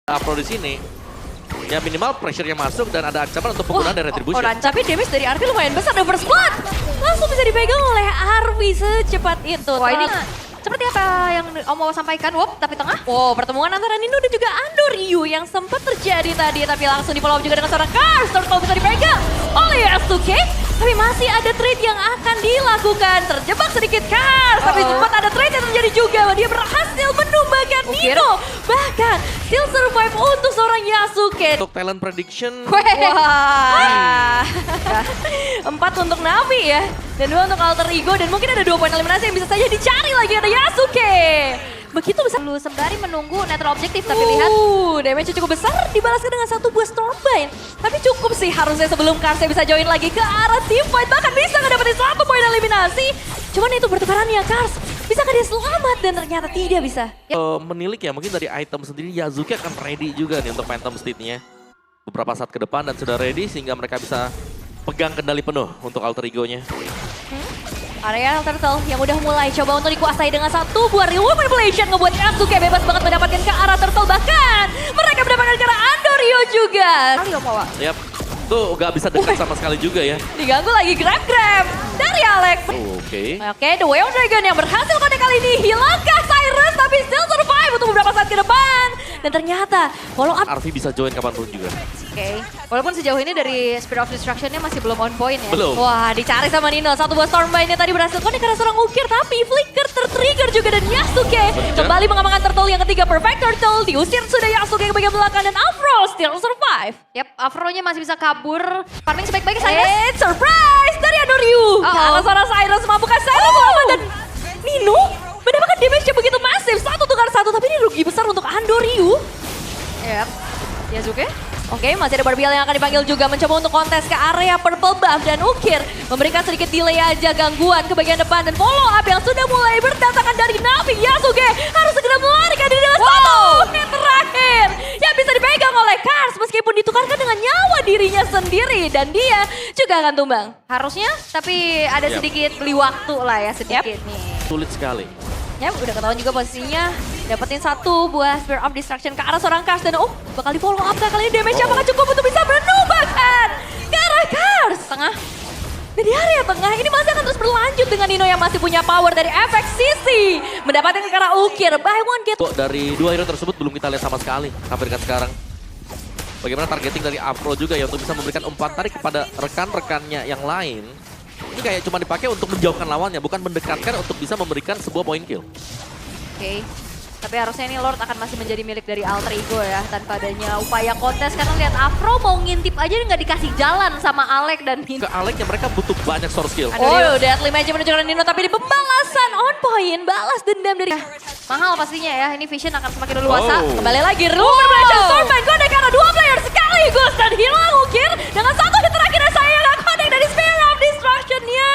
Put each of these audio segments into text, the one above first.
Afro di sini, ya minimal pressure-nya masuk dan ada ancaman untuk penggunaan dari retribution. Tapi damage dari Arvi lumayan besar, ada first blood. Langsung bisa dipegang oleh Arvi secepat itu. Wah ini seperti apa yang Om mau sampaikan, tapi tengah. Pertemuan antara Nino dan juga Andoryu yang sempat terjadi tadi, tapi langsung di follow up juga dengan seorang Cars. Turtle bisa dipegang oleh Yasuke, tapi masih ada trade yang akan dilakukan. Terjebak sedikit Cars, tapi sempat ada trade yang terjadi juga. Dia berhasil menumbangkan Nino. Bahkan still survive untuk seorang Yasuke. Untuk talent prediction, Wah. 4 untuk Navi ya. Dan 2 untuk Alter Ego. Dan mungkin ada 2 poin eliminasi yang bisa saja dicari lagi. Ada Yasuke. Begitu besar. Lu sembari menunggu netral objektif, tapi lihat. Damage cukup besar. Dibalaskan dengan 1 buah Stormbind. Tapi cukup sih harusnya sebelum Karsnya bisa join lagi ke arah team fight. Bahkan bisa ngedapetin 1 poin eliminasi. Cuman itu bertukarannya Kars. Bisakah dia selamat? Dan ternyata tidak bisa. menilik ya mungkin dari item sendiri Yasuke akan ready juga nih untuk Phantom Steed-nya. Beberapa saat ke depan dan sudah ready sehingga mereka bisa pegang kendali penuh untuk Alter Ego-nya. Area Turtle yang udah mulai coba untuk dikuasai dengan 1 buah reward manipulation ngebuat Yasuke bebas banget mendapatkan ke arah Turtle. Bahkan mereka mendapatkan ke arah Andoryu juga. Kali Om Wawa. Yap, tuh gak bisa dekat sama sekali juga ya. Diganggu lagi grab dari Alex. Oke. Oke, The Way of Dragon yang berhasil pada kali ini hilangkah Cyrus tapi still survive untuk beberapa saat ke depan. Dan ternyata follow up. Arvi bisa join kapanpun juga. Oke. Walaupun sejauh ini dari Spirit of Destruction-nya masih belum on point ya. Belum. Wah, dicari sama Nino. 1 buah Stormbind-nya tadi berhasil connect karena seorang ukir. Tapi Flicker tertrigger juga dan Yasuke kembali mengamankan Turtle yang ketiga. Perfect Turtle diusir sudah Yasuke ke bagian belakang dan Afro still survive. Yap, Afro-nya masih bisa kabur. Farming sebaik-baiknya Cyrus. Surprise dari Andoryu. Karena seorang Cyrus mampukah Cyrus selamat dan Nino mendapatkan damage yang begitu masif. 1 tukar 1 tapi ini rugi besar untuk Andoryu. Yap. Yasuke. Oke, masih ada Barbiel yang akan dipanggil juga mencoba untuk kontes ke area purple buff dan ukir memberikan sedikit delay aja gangguan ke bagian depan dan follow up yang sudah mulai berdatangan dari Navi. Yasuke harus segera melarikan diri dengan 1 hit terakhir yang bisa dipegang oleh Kars meskipun ditukarkan dengan nyawa dirinya sendiri dan dia juga akan tumbang. Harusnya, tapi ada sedikit beli waktu lah ya sedikit nih. Sulit sekali. Ya, udah ketahuan juga posisinya. Dapetin 1 buah Spirit of Destruction ke arah seorang Kars dan bakal di follow up kali ini damage apakah cukup untuk bisa menumbangkan ke arah Kars. Tengah. Dan di area tengah ini masih akan terus berlanjut dengan Nino yang masih punya power dari efek sisi. Mendapatkan ke arah ukir by one get. Dari 2 hero tersebut belum kita lihat sama sekali sampai dengan sekarang. Bagaimana targeting dari Afro juga ya untuk bisa memberikan umpan tarik kepada rekan-rekannya yang lain. Ini kayak cuma dipakai untuk menjauhkan lawannya, bukan mendekatkan untuk bisa memberikan sebuah point kill. Oke. Tapi harusnya ini Lord akan masih menjadi milik dari Alter Ego ya, tanpa adanya upaya kontes. Karena lihat Afro mau ngintip aja nggak dikasih jalan sama Alek dan Nino. Ke Aleknya mereka butuh banyak source skill. Deadly Magic menunjukkan Nino tapi di pembalasan on point. Balas dendam dari... Mahal pastinya ya, ini Vision akan semakin leluasa. Kembali lagi, Rumor Belajar Stormbind connect karena 2 player sekaligus dan hilang ukir dengan 1 hit terakhir yang saya yang connect dari Spirit of Destruction-nya.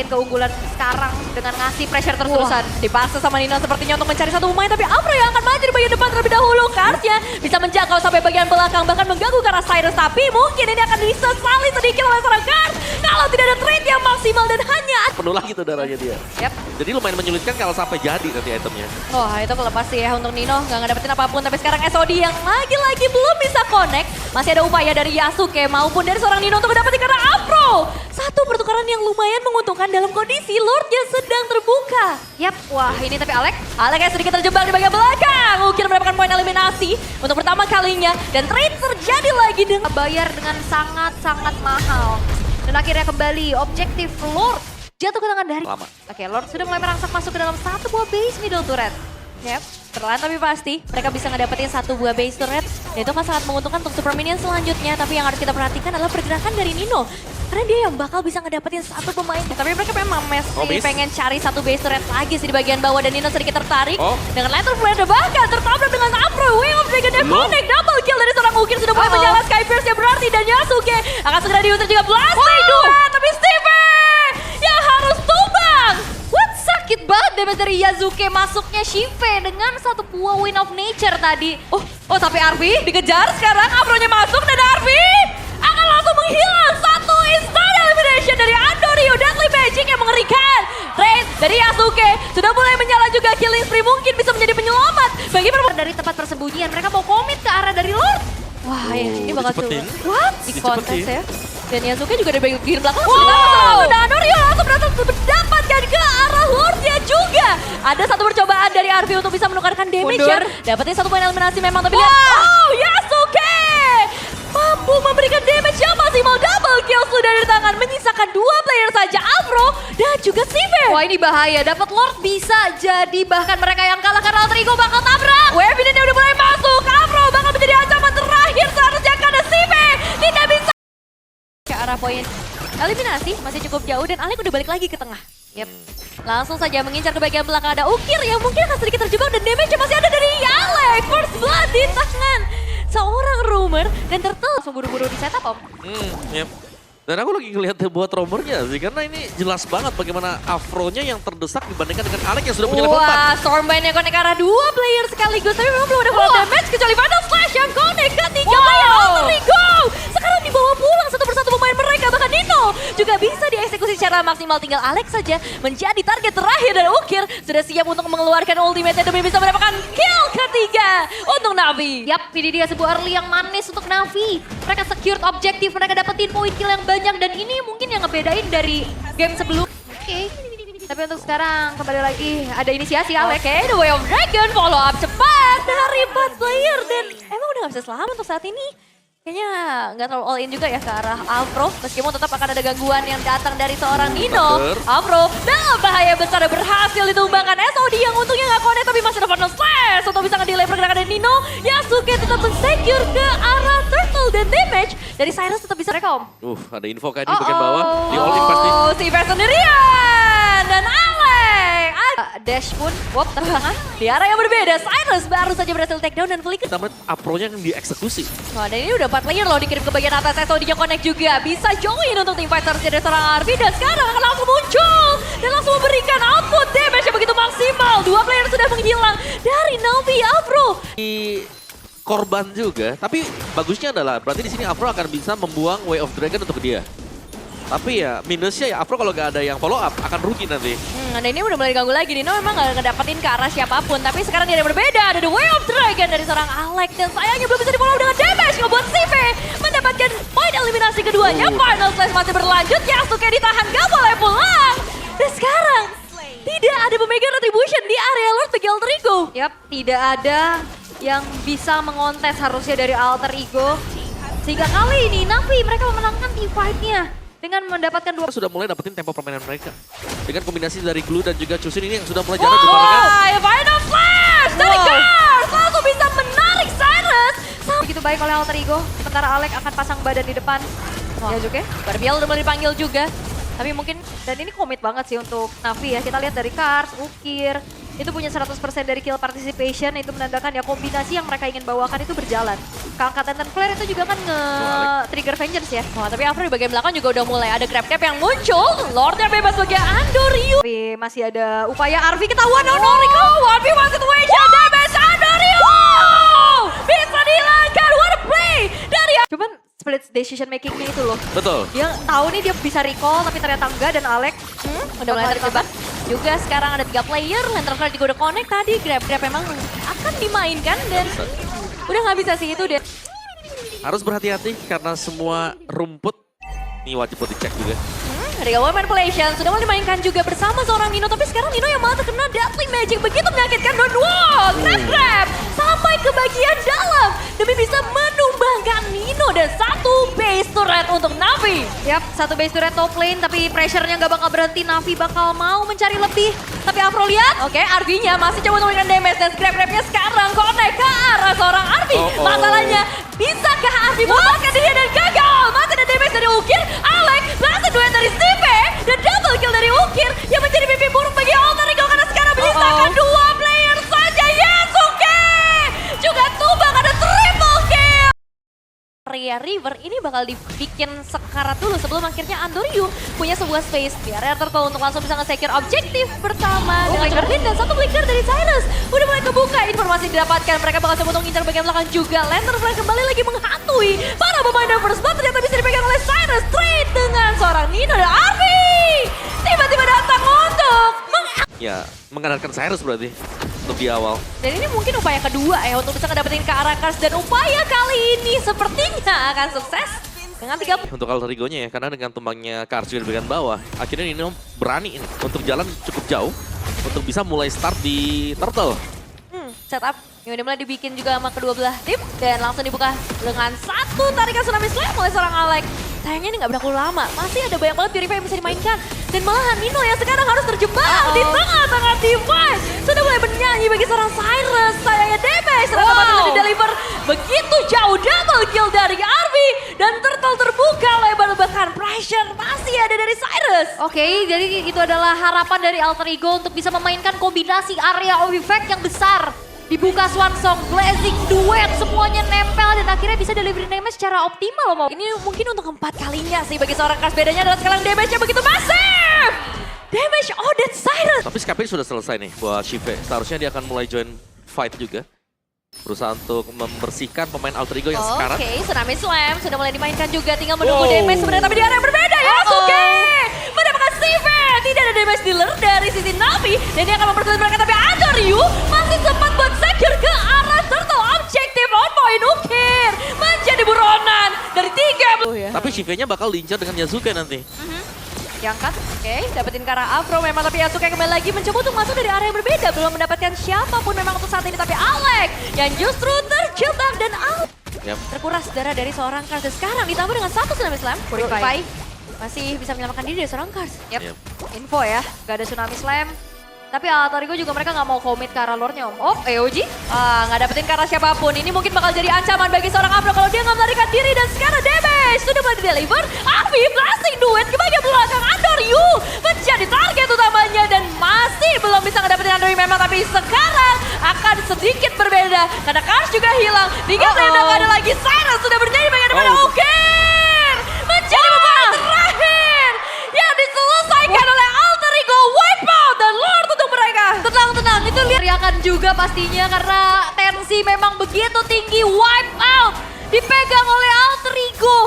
Keunggulan sekarang dengan ngasih pressure terus-terusan. Dipaksa sama Nino sepertinya untuk mencari 1 pemain tapi Afro yang akan maju di bagian depan terlebih dahulu. Karsnya bisa menjangkau sampai bagian belakang bahkan mengganggu ke arah Cyrus tapi mungkin ini akan disesali sedikit oleh seorang Kars kalau tidak ada trade yang maksimal dan hanya Penuh lagi tuh darahnya dia. Yap. Jadi lumayan menyulitkan kalau sampai jadi nanti itemnya. Wah itu kelepas sih ya untuk Nino, nggak ngedapetin apapun. Tapi sekarang SOD yang lagi-lagi belum bisa connect. Masih ada upaya dari Yasuke maupun dari seorang Nino untuk mendapatkan karena Afro. 1 pertukaran yang lumayan menguntungkan dalam kondisi Lordnya sedang terbuka. Yap, wah ini tapi Alek. Alek yang sedikit terjebak di bagian belakang. Ukir mendapatkan poin eliminasi untuk pertama kalinya. Dan trade terjadi lagi dengan Bayar dengan sangat-sangat mahal. Dan akhirnya kembali objektif Lord jatuh ke tangan dari. Lama. Oke, Lord sudah mulai merangsak masuk ke dalam 1 buah base middle turret. Yap, perlahan tapi pasti mereka bisa ngedapetin 1 buah base turret. Dan itu kan sangat menguntungkan untuk super minion selanjutnya. Tapi yang harus kita perhatikan adalah pergerakan dari Nino. Karena dia yang bakal bisa ngedapetin 1 pemain. Tapi mereka memang masih pengen cari 1 base turret lagi sih di bagian bawah. Dan Nino sedikit tertarik dengan Lantern Flare bahkan tertabrak dengan Afro. Way of Dragon Demonic double kill dari seorang ukir sudah mulai menyala Sky Pierce yang berarti. Dan Yasuke akan segera diusir juga blasting 2. Tapi Steven yang harus tumbang. Sakit banget damage dari Yasuke, masuknya Shive dengan 1 buah Wind of Nature tadi. Tapi Arvi dikejar sekarang. Afronya masuk dan Arvi akan langsung menghilang. 1 instant elimination dari Andoryu. Deadly Magic yang mengerikan. Trade dari Yasuke sudah mulai menyala juga. Killing Spree mungkin bisa menjadi penyelamat Bagi dari tempat persembunyian, mereka mau komit ke arah dari Lord. Wah, ini bakal coba. dicepetin. What? Di Dicepetin. kontes ya. Dan Yasuke juga dari bagian belakang Wow. langsung dan Anorio langsung berhasil mendapatkan ke arah Lordnya juga. Ada satu percobaan dari Arvi untuk bisa menukarkan damage Mundur. ya. Dapetin satu poin eliminasi memang, tapi lihat. Oh, Yasuke mampu memberikan damage yang maksimal, double kill sudah dari tangan, menyisakan 2 player saja, Afro dan juga Sive. Wah ini bahaya, dapat Lord bisa jadi bahkan mereka yang kalah karena Alter Ego bakal tabrak. Wave ini udah mulai masuk, Afro bakal menjadi ancaman terakhir seharusnya karena Sive tidak bisa ke arah poin eliminasi, masih cukup jauh dan Alek udah balik lagi ke tengah. Yep. Langsung saja mengincar ke bagian belakang, ada Ukir yang mungkin akan sedikit terjebak dan damage masih ada dari Alek. First blood di tangan seorang Rumor dan Turtle langsung buru-buru di setup, Om. Yep. Dan aku lagi ngelihat buat romernya sih, karena ini jelas banget bagaimana Afro-nya yang terdesak dibandingkan dengan Alek yang sudah punya level 4. Wah, Stormbind yang connect ke arah 2 player sekaligus, tapi memang belum ada full damage kecuali Final Slash yang connect ke 3 player Alter Ego. Sekarang dibawa pulang satu persatu pemain mereka, bahkan Nino juga bisa dieksekusi secara maksimal. Tinggal Alex saja menjadi target terakhir dan Ukir sudah siap untuk mengeluarkan ultimate demi bisa mendapatkan kill ketiga untuk Navi. Yap, ini dia sebuah early yang manis untuk Navi. Mereka secured objektif, mereka dapetin poin kill yang banyak dan ini mungkin yang ngebedain dari game sebelum. Oke. Tapi untuk sekarang kembali lagi ada inisiasi Alex. Oke, The Way of Dragon follow up cepat dari 4 player dan emang udah gak bisa selamat untuk saat ini. Kayaknya nggak terlalu all in juga ya ke arah Afro, meskipun tetap akan ada gangguan yang datang dari seorang Nino. Afro dalam bahaya besar berhasil ditumbangkan SOD yang untungnya nggak connect tapi masih ada Final Slash untuk bisa ngedelay pergerakan dari Nino. Yasuke tetap men-secure ke arah Turtle dan damage dari Cyrus tetap bisa rekam. Ada info kayak di bagian bawah, di all in pasti. Oh, si Ivan sendirian dan Alek. Dash pun, Terbangan di arah yang berbeda. Cyrus baru saja berhasil takedown dan flicker. Kita melihat Afro-nya yang dieksekusi. Wah, dan ini udah 4 player loh dikirim ke bagian atas. SOD-nya connect juga. Bisa join untuk tim fight seharusnya dari seorang Arvi. Dan sekarang akan langsung muncul. Dan langsung memberikan output damage yang begitu maksimal. 2 player sudah menghilang dari Navi Afro. Di korban juga, tapi bagusnya adalah berarti di sini Afro akan bisa membuang Way of Dragon untuk dia. Tapi ya minusnya ya Afro kalau nggak ada yang follow up akan rugi nanti. Dan ini udah mulai ganggu lagi. Nino memang gak ngedapetin ke arah siapapun. Tapi sekarang dia ada yang berbeda. Ada The Way of Dragon dari seorang Alek. Dan sayangnya belum bisa di-follow dengan damage. Ngebuat Sive mendapatkan poin eliminasi keduanya. Final Slash masih berlanjut. Yasuke ditahan, gak boleh pulang. Dan sekarang tidak ada pemegang retribution di area Lord bagi Alter Ego. yap, tidak ada yang bisa mengontes harusnya dari Alter Ego. Sehingga kali ini Navi mereka memenangkan team fight-nya dengan mendapatkan 2. Sudah mulai dapetin tempo permainan mereka. Dengan kombinasi dari Glue dan juga Chusin ini yang sudah mulai jalan dibarengkan. Wah, Final Slash dari Cars. Langsung bisa menarik Cyrus. Begitu baik oleh Alter Ego, sementara Alek akan pasang badan di depan. Yasuke. Barbiel udah mulai dipanggil juga. Tapi mungkin Dan ini komit banget sih untuk Navi ya. Kita lihat dari Cars, Ukir, itu punya 100% dari kill participation. Itu menandakan ya kombinasi yang mereka ingin bawakan itu berjalan. Keangkatan dan flare itu juga kan nge-trigger vengeance ya. wah, tapi Afro di bagian belakang juga udah mulai ada grab-grab yang muncul. Lordnya bebas bagi Andoryu. Tapi masih ada upaya Arvi ketahuan. No, Rico. 1v1 situation. Damage Andoryu. Bisa dihilangkan. What a play dari Cuman split decision makingnya itu loh. Betul. Dia tahu nih dia bisa recall tapi ternyata enggak dan Alek udah mulai terjebak. Juga sekarang ada 3 player. Lantern Flare juga udah connect tadi. Grab-grab memang akan dimainkan dan udah nggak bisa sih itu deh. Harus berhati-hati karena semua rumput ini wajib buat dicek juga. Real Manipulation sudah mulai dimainkan juga bersama seorang Nino. Tapi sekarang Nino yang malah terkena Deadly Magic. Begitu menyakitkan dan wow, grab-grab sampai ke bagian dalam. Demi bisa menumbangkan Nino dan 1 base turret untuk Navi. Yap, 1 base turret top lane tapi pressure-nya nggak bakal berhenti. Navi bakal mau mencari lebih. Tapi Afro lihat. Oke, Arvi-nya masih coba memberikan damage dan grab-grabnya sekarang connect ke arah seorang Arvi. Masalahnya, bisakah Arvi melepaskan diri dan gagal? Masih ada damage dari Ukir, Alek, berhasil duet dari Steve dan double kill dari Ukir yang menjadi mimpi buruk bagi Alter Ego karena sekarang menyisakan 2 player saja. Yasuke juga tumbang, ada triple kill. Area River ini bakal dibikin sekarat dulu sebelum akhirnya Andoryu punya sebuah space di area Turtle untuk langsung bisa nge-secure objektif pertama dengan Jordan dan 1 flicker dari Cyrus. Udah mulai kebuka informasi didapatkan, mereka bakal coba untuk ngincar bagian belakang juga. Lantern Flare kembali lagi menghantui para pemain dan first blood ternyata bisa dipegang oleh Cyrus straight dengan seorang Nino dan Arvi. Tiba-tiba datang untuk Ya, mengandalkan Cyrus berarti. untuk di awal. Dan ini mungkin upaya kedua ya untuk bisa ngedapetin ke arah Cars. Dan upaya kali ini sepertinya akan sukses. Dengan 3 Untuk alter egonya ya, karena dengan tumbangnya Cars juga di bagian bawah, akhirnya Nino berani ini untuk jalan cukup jauh untuk bisa mulai start di Turtle. setup yang udah mulai dibikin juga sama kedua belah tim. Dan langsung dibuka dengan satu tarikan Tsunami Slam oleh seorang Alex. Sayangnya ini nggak berlaku lama, masih ada banyak banget Purify yang bisa dimainkan. Dan malahan Nino yang sekarang harus terjebak di tengah-tengah team fight. Sudah mulai bernyanyi bagi seorang Cyrus. Sayangnya damage ternyata masih bisa deliver begitu jauh. Double kill dari Arby. Dan Turtle terbuka lebar, bahkan pressure masih ada dari Cyrus. Oke, jadi itu adalah harapan dari Alter Ego untuk bisa memainkan kombinasi area of effect yang besar. Dibuka Swan Song, Blazing Duet, semuanya nempel dan akhirnya bisa delivery damage secara optimal loh. Mau. Ini mungkin untuk keempat kalinya sih bagi seorang Cars. Bedanya adalah sekarang damage-nya begitu masif. Damage Odette Cyrus. Tapi Scape sudah selesai nih buat Shive. Seharusnya dia akan mulai join fight juga. Berusaha untuk membersihkan pemain alter ego yang sekarat. Oke, Tsunami Slam sudah mulai dimainkan juga. Tinggal menunggu damage sebenarnya, tapi di area yang berbeda ya. Oke, mendapatkan Sive. Tidak ada damage dealer dari sisi Navi. Dan dia akan mempersulit mereka, tapi ada Ryu masih sempat buat secure ke arah Turtle. Objektif on point Ukir menjadi buronan dari 3. Tapi Shive-nya bakal diincar dengan Yasuke nanti. Diangkat. Oke, dapetin ke arah Afro memang, tapi Yasuke kembali lagi mencoba untuk masuk dari area yang berbeda. Belum mendapatkan siapapun memang untuk saat ini, tapi Alex yang justru terjebak dan out. Terkuras darah dari seorang Cars. Dan sekarang ditambah dengan satu Tsunami Slam. Purify masih bisa menyelamatkan diri dari seorang Cars. Yep. Info ya, gak ada Tsunami Slam. Tapi Alter Ego juga mereka nggak mau komit ke arah lore-nya om. Oh, EOG? Nggak dapetin ke arah siapapun. Ini mungkin bakal jadi ancaman bagi seorang Afro kalau dia nggak melarikan diri. Dan sekarang damage sudah mulai di-deliver. Arby blasting duet ke bagian belakang. Andoryu menjadi target utamanya dan masih belum bisa ngedapetin Andoryu memang. Tapi sekarang akan sedikit berbeda karena Cars juga hilang. Di game lain udah nggak ada lagi. Cyrus sudah bernyanyi bagian depan. Ukir menjadi beban terakhir yang diselesaikan oleh Alter Ego. Wipe out dan Lord untuk mereka. Tenang, itu lihat teriakan juga pastinya karena tensi memang begitu tinggi. Wipe out dipegang oleh Alter Ego.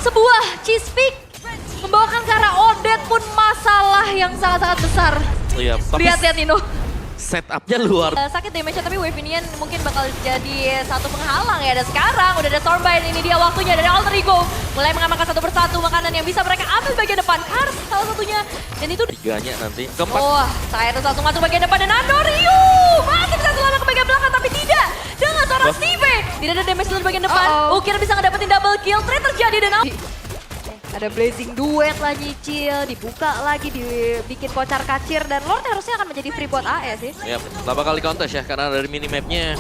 Sebuah cheese pick membawakan ke arah Odette pun masalah yang sangat-sangat besar. Iya, tapi Lihat Nino. setupnya luar. Sakit damage-nya tapi Wave Minion mungkin bakal jadi satu penghalang ya. Dan sekarang udah ada Stormbind, ini dia waktunya dari Alter Ego. Mulai mengamankan satu persatu makanan yang bisa mereka ambil bagian depan. Cars salah satunya. Dan itu Tiganya nanti. Keempat. wah, Cyrus langsung masuk bagian depan dan Andoryu masih bisa selamat ke bagian belakang tapi tidak. Dengan seorang Steve. Tidak ada damage dari bagian depan. Ukir bisa ngedapetin double kill. Trade terjadi dan Ada Blazing Duet lah nyicil, dibuka lagi, dibikin kocar kacir dan Lord harusnya akan menjadi free buat AE sih. Ya, berapa kali contest ya, karena dari minimapnya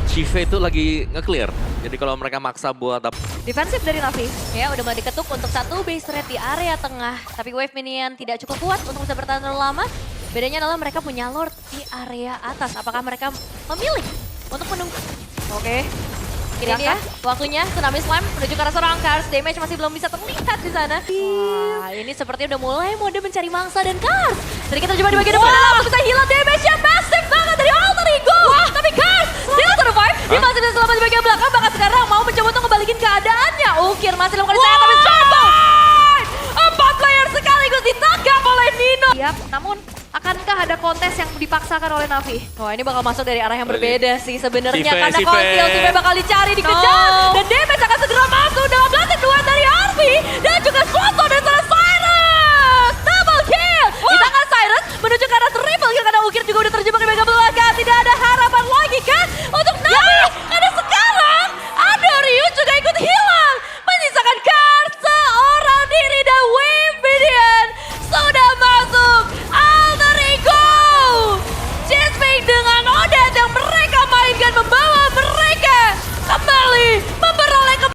Shive itu lagi nge-clear. Jadi kalau mereka maksa buat Defensif dari Navi. ya udah mulai diketuk untuk satu base rate di area tengah. Tapi Wave Minion tidak cukup kuat untuk bisa bertahan terlalu lama. Bedanya adalah mereka punya Lord di area atas. Apakah mereka memilih untuk menunggu? Oke. Ini dia waktunya Tsunami Slam menuju ke arah seorang Cars. Damage masih belum bisa terlihat di sana. Wah, ini sepertinya udah mulai mode mencari mangsa dan Cars. Sedikit terjebak di bagian depan. Langsung bisa hilang damage-nya massive banget dari Alter Ego. Tapi Cars still survive. Dia masih bisa selamat di bagian belakang. Bahkan sekarang mau mencoba untuk ngebalikin keadaannya. Ukir masih melakukan saya tapi coba. 4 player sekaligus ditangkap oleh Nino. Siap, namun akankah ada kontes yang dipaksakan oleh Navi? Wah, ini bakal masuk dari arah yang berbeda sih sebenarnya. Sive, Karena Sive. kontil Sive bakal dicari, dikejar. Dan damage akan segera masuk dengan Blazing